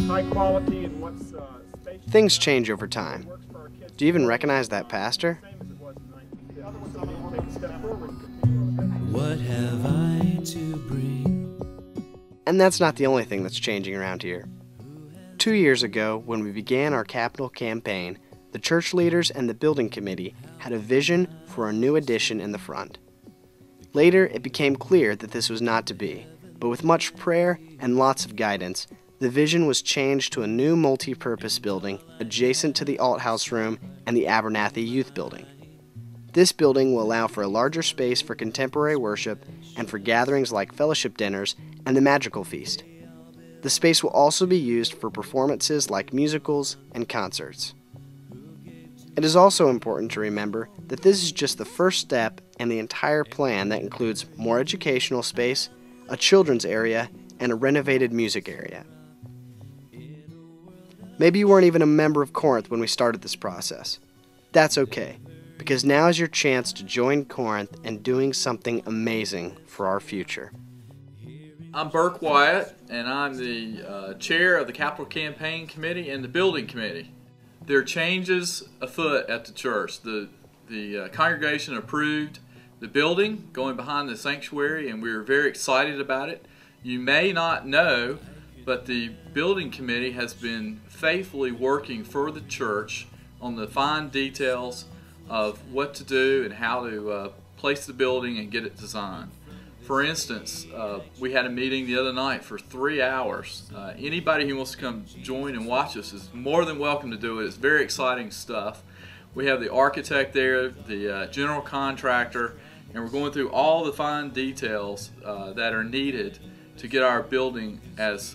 high quality and what's spacious. Things change over time. Do you even recognize that pastor? What have I to bring? And that's not the only thing that's changing around here. 2 years ago, when we began our capital campaign, the church leaders and the building committee had a vision for a new addition in the front. Later, it became clear that this was not to be, but with much prayer and lots of guidance, the vision was changed to a new multi-purpose building adjacent to the Alt House Room and the Abernathy Youth Building. This building will allow for a larger space for contemporary worship and for gatherings like fellowship dinners and the Magical Feast. The space will also be used for performances like musicals and concerts. It is also important to remember that this is just the first step in the entire plan that includes more educational space, a children's area, and a renovated music area. Maybe you weren't even a member of Corinth when we started this process. That's okay, because now is your chance to join Corinth in doing something amazing for our future. I'm Burke Wyatt, and I'm the chair of the Capital Campaign Committee and the Building Committee. There are changes afoot at the church. The congregation approved the building going behind the sanctuary, and we're very excited about it. You may not know, but the building committee has been faithfully working for the church on the fine details of what to do and how to place the building and get it designed. For instance, we had a meeting the other night for 3 hours. Anybody who wants to come join and watch us is more than welcome to do it. It's very exciting stuff. We have the architect there, the general contractor, and we're going through all the fine details that are needed to get our building as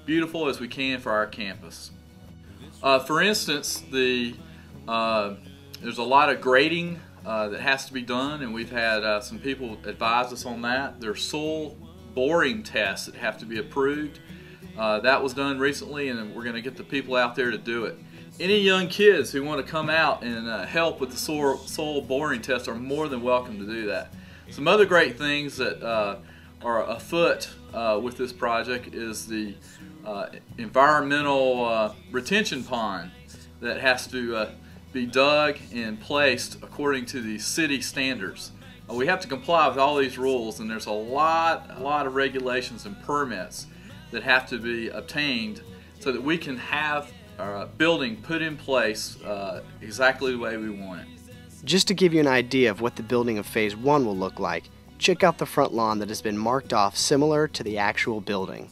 beautiful as we can for our campus. For instance, there's a lot of grading that has to be done, and we've had some people advise us on that. There's soil boring tests that have to be approved. That was done recently, and we're going to get the people out there to do it. Any young kids who want to come out and help with the soil boring test are more than welcome to do that. Some other great things that are afoot with this project is the environmental retention pond that has to be dug and placed according to the city standards. We have to comply with all these rules, and there's a lot of regulations and permits that have to be obtained so that we can have our building put in place exactly the way we want it. Just to give you an idea of what the building of Phase 1 will look like, check out the front lawn that has been marked off similar to the actual building.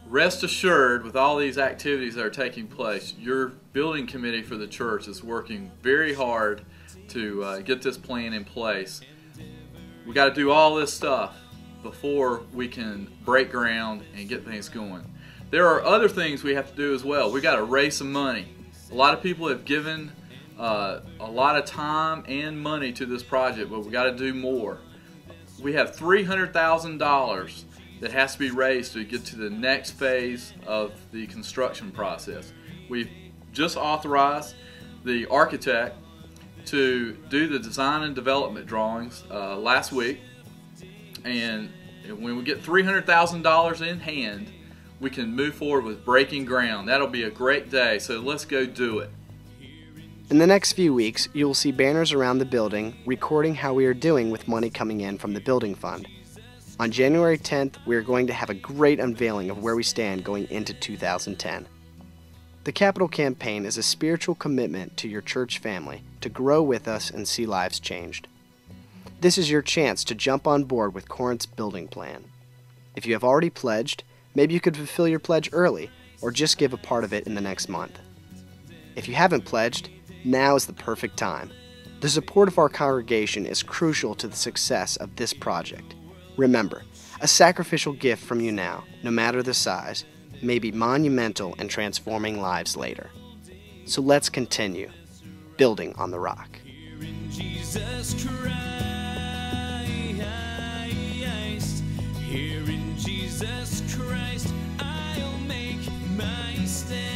Rest assured, with all these activities that are taking place, your building committee for the church is working very hard to get this plan in place. We got to do all this stuff before we can break ground and get things going. There are other things we have to do as well. We got to raise some money. A lot of people have given a lot of time and money to this project, but we got to do more. We have $300,000 that has to be raised to get to the next phase of the construction process. We've just authorized the architect to do the design and development drawings last week, and when we get $300,000 in hand, we can move forward with breaking ground. That'll be a great day, so let's go do it. In the next few weeks, you will see banners around the building recording how we are doing with money coming in from the building fund. On January 10th, we are going to have a great unveiling of where we stand going into 2010. The Capital Campaign is a spiritual commitment to your church family to grow with us and see lives changed. This is your chance to jump on board with Corinth's building plan. If you have already pledged, maybe you could fulfill your pledge early or just give a part of it in the next month. If you haven't pledged, now is the perfect time. The support of our congregation is crucial to the success of this project. Remember, a sacrificial gift from you now, no matter the size, may be monumental in transforming lives later. So let's continue building on the rock. Here in Jesus Christ, I'll make my stand.